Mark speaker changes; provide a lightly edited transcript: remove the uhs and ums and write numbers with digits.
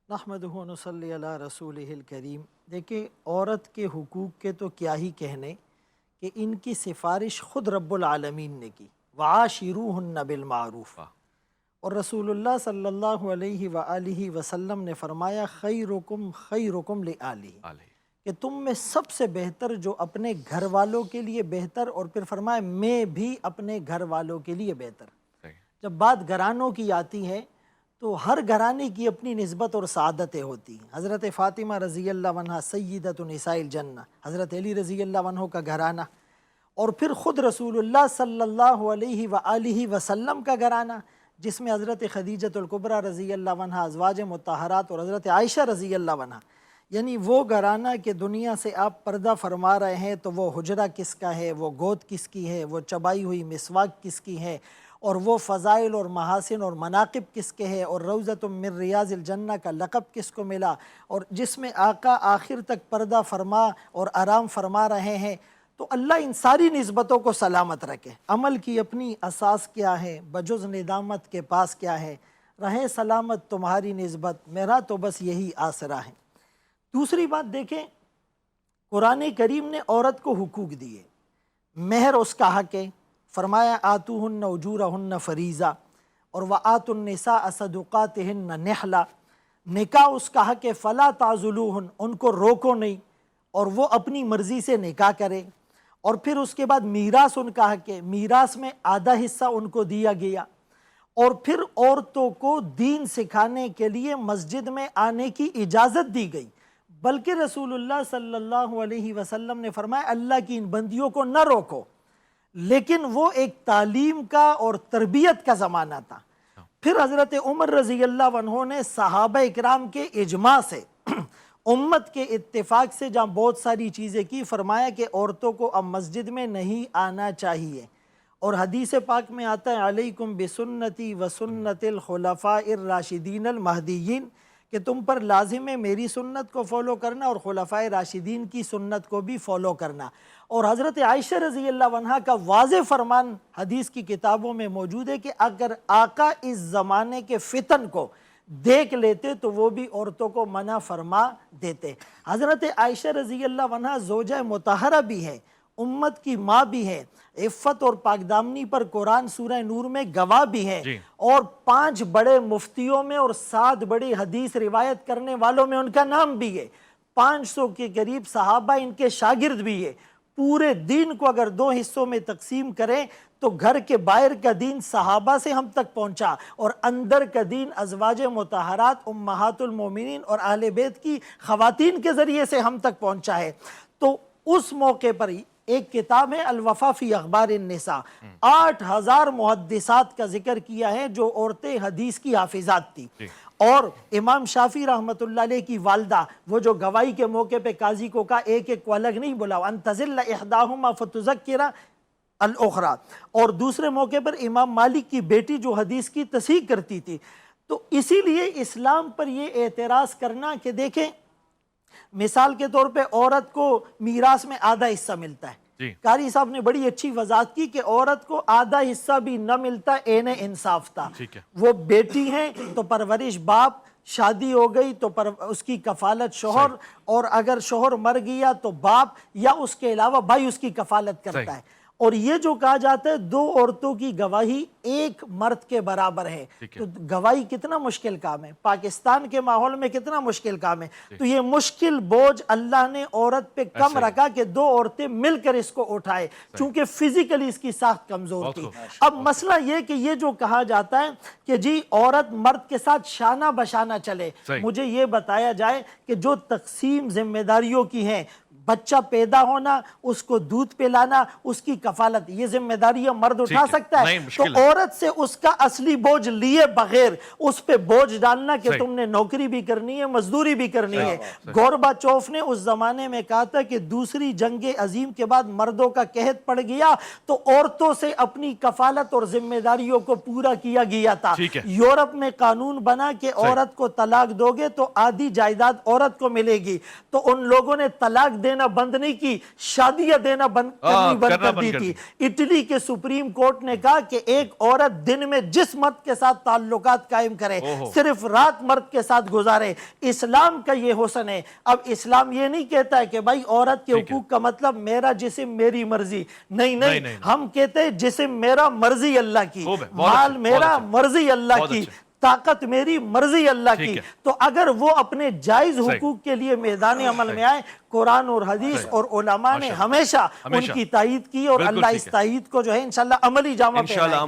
Speaker 1: نحمدہ و نصلی علی رسولہ الکریم۔ دیکھیں، عورت کے حقوق کے تو کیا ہی کہنے کہ ان کی سفارش خود رب العالمین نے کی، وعاشروہن بالمعروف، اور رسول اللہ صلی اللہ علیہ وآلہ وسلم نے فرمایا خیرکم خیرکم لآلہ، کہ تم میں سب سے بہتر جو اپنے گھر والوں کے لیے بہتر، اور پھر فرمایا میں بھی اپنے گھر والوں کے لیے بہتر۔ جب بات گھرانوں کی آتی ہے تو ہر گھرانے کی اپنی نسبت اور سعادتیں ہوتی ہیں۔ حضرت فاطمہ رضی اللہ عنہ سیدۃ نساء الجنہ، حضرت علی رضی اللہ عنہ کا گھرانہ، اور پھر خود رسول اللہ صلی اللہ علیہ وآلہ وسلم کا گھرانہ، جس میں حضرت خدیجۃ الکبریٰ رضی اللہ عنہ، ازواج مطہرات، اور حضرت عائشہ رضی اللہ عنہ، یعنی وہ گھرانہ کہ دنیا سے آپ پردہ فرما رہے ہیں تو وہ حجرہ کس کا ہے، وہ گود کس کی ہے، وہ چبائی ہوئی مسواک کس کی ہے، اور وہ فضائل اور محاسن اور مناقب کس کے ہے، اور روضۃ من ریاض الجنہ کا لقب کس کو ملا، اور جس میں آقا آخر تک پردہ فرما اور آرام فرما رہے ہیں۔ تو اللہ ان ساری نسبتوں کو سلامت رکھے۔ عمل کی اپنی اساس کیا ہے، بجز ندامت کے پاس کیا ہے، رہے سلامت تمہاری نسبت، میرا تو بس یہی آسرا ہے۔ دوسری بات دیکھیں، قرآن کریم نے عورت کو حقوق دیے۔ مہر اس کا حق ہے، فرمایا آتوہن اجورہن فریضہ، اور وآتوا النساء صدقاتہن نحلہ، نکاح اس کا حق ہے، فلا تعذلوہن، ان کو روکو نہیں اور وہ اپنی مرضی سے نکاح کرے۔ اور پھر اس کے بعد میراث ان کا حق ہے، میراث میں آدھا حصہ ان کو دیا گیا۔ اور پھر عورتوں کو دین سکھانے کے لیے مسجد میں آنے کی اجازت دی گئی، بلکہ رسول اللہ صلی اللہ علیہ وسلم نے فرمایا اللہ کی ان بندیوں کو نہ روکو، لیکن وہ ایک تعلیم کا اور تربیت کا زمانہ تھا۔ پھر حضرت عمر رضی اللہ عنہ نے صحابہ اکرام کے اجماع سے، امت کے اتفاق سے جہاں بہت ساری چیزیں کی، فرمایا کہ عورتوں کو اب مسجد میں نہیں آنا چاہیے۔ اور حدیث پاک میں آتا ہے علیکم بسنتی وسنت الخلفاء الراشدین المہدیین، کہ تم پر لازم ہے میری سنت کو فالو کرنا اور خلفاء راشدین کی سنت کو بھی فالو کرنا۔ اور حضرت عائشہ رضی اللہ عنہ کا واضح فرمان حدیث کی کتابوں میں موجود ہے کہ اگر آقا اس زمانے کے فتن کو دیکھ لیتے تو وہ بھی عورتوں کو منع فرما دیتے۔ حضرت عائشہ رضی اللہ عنہ زوجہ مطہرہ بھی ہے، امت کی ماں بھی ہے، عفت اور پاکدامنی پر قرآن سورہ نور میں گواہ بھی ہے، اور 5 بڑے مفتیوں میں اور 7 بڑی حدیث روایت کرنے والوں میں ان کا نام بھی ہے، 500 کے قریب صحابہ ان کے شاگرد بھی ہے۔ پورے دین کو اگر 2 حصوں میں تقسیم کریں تو گھر کے باہر کا دین صحابہ سے ہم تک پہنچا، اور اندر کا دین ازواج مطہرات امہات المومنین اور اہل بیت کی خواتین کے ذریعے سے ہم تک پہنچا ہے۔ تو اس موقع پر ایک کتاب ہے الوفا فی اخبار النساء، 8000 محدثات کا ذکر کیا ہے جو عورتیں حدیث کی حافظات تھی۔ اور امام شافعی رحمۃ اللہ علیہ کی والدہ، وہ جو گواہی کے موقع پہ قاضی کو کہا ایک ایک کو الگ نہیں بلاؤ، ان تزل احداہما فتذکر الاخری، اور دوسرے موقع پر امام مالک کی بیٹی جو حدیث کی تصحیح کرتی تھی۔ تو اسی لیے اسلام پر یہ اعتراض کرنا کہ دیکھیں، مثال کے طور پہ عورت کو میراث میں آدھا حصہ ملتا ہے، قاری صاحب نے بڑی اچھی وضاحت کی کہ عورت کو آدھا حصہ بھی نہ ملتا عین انصاف تھا۔ وہ بیٹی ہیں تو پرورش باپ، شادی ہو گئی تو اس کی کفالت شوہر، اور اگر شوہر مر گیا تو باپ یا اس کے علاوہ بھائی اس کی کفالت کرتا ہے۔ اور یہ جو کہا جاتا ہے 2 عورتوں کی گواہی 1 مرد کے برابر ہے، تو گواہی کتنا مشکل کام ہے، پاکستان کے ماحول میں کتنا مشکل کام ہے۔ تو یہ مشکل بوجھ اللہ نے عورت پہ کم رکھا کہ 2 عورتیں مل کر اس کو اٹھائے، چونکہ فزیکلی اس کی ساخت کمزور تھی۔ اب مسئلہ یہ کہ یہ جو کہا جاتا ہے کہ جی عورت مرد کے ساتھ شانہ بشانہ چلے، مجھے یہ بتایا جائے کہ جو تقسیم ذمہ داریوں کی ہیں، بچہ پیدا ہونا، اس کو دودھ پلانا، اس کی کفالت، یہ ذمہ داریاں مرد اٹھا سکتا ہے؟ تو عورت سے اس کا اصلی بوجھ لیے بغیر اس پہ بوجھ ڈالنا کہ تم نے نوکری بھی کرنی ہے، مزدوری بھی کرنی ہے۔ گورباچوف نے اس زمانے میں کہا تھا کہ دوسری جنگ عظیم کے بعد مردوں کا قحط پڑ گیا تو عورتوں سے اپنی کفالت اور ذمہ داریوں کو پورا کیا گیا تھا۔ یورپ میں قانون بنا کہ عورت کو طلاق دو گے تو آدھی جائیداد عورت کو ملے گی، تو ان لوگوں نے طلاق دینے دینا بند نہیں کی، شادیاں دینا کرنی بند
Speaker 2: کرنا
Speaker 1: کر دی
Speaker 2: بند کر
Speaker 1: تھی۔ اٹلی کے سپریم کورٹ نے کہا کہ ایک عورت دن میں جس مرد کے ساتھ تعلقات قائم کرے صرف رات مرد کے ساتھ گزارے۔ اسلام کا یہ حسن ہے۔ اب اسلام یہ نہیں کہتا ہے کہ بھائی عورت کے حقوق کا مطلب میرا جسم میری مرضی، نہیں، ہم کہتے ہیں جسم میرا مرضی اللہ کی، مال میرا مرضی اللہ کی، طاقت میری مرضی اللہ کی۔ تو اگر وہ اپنے جائز حقوق کے لیے میدان عمل میں آئے، قرآن اور حدیث اور علماء نے ہمیشہ ان کی تائید کی، اور اللہ اس تائید کو جو ہے انشاءاللہ عملی جامہ پہنائے گا۔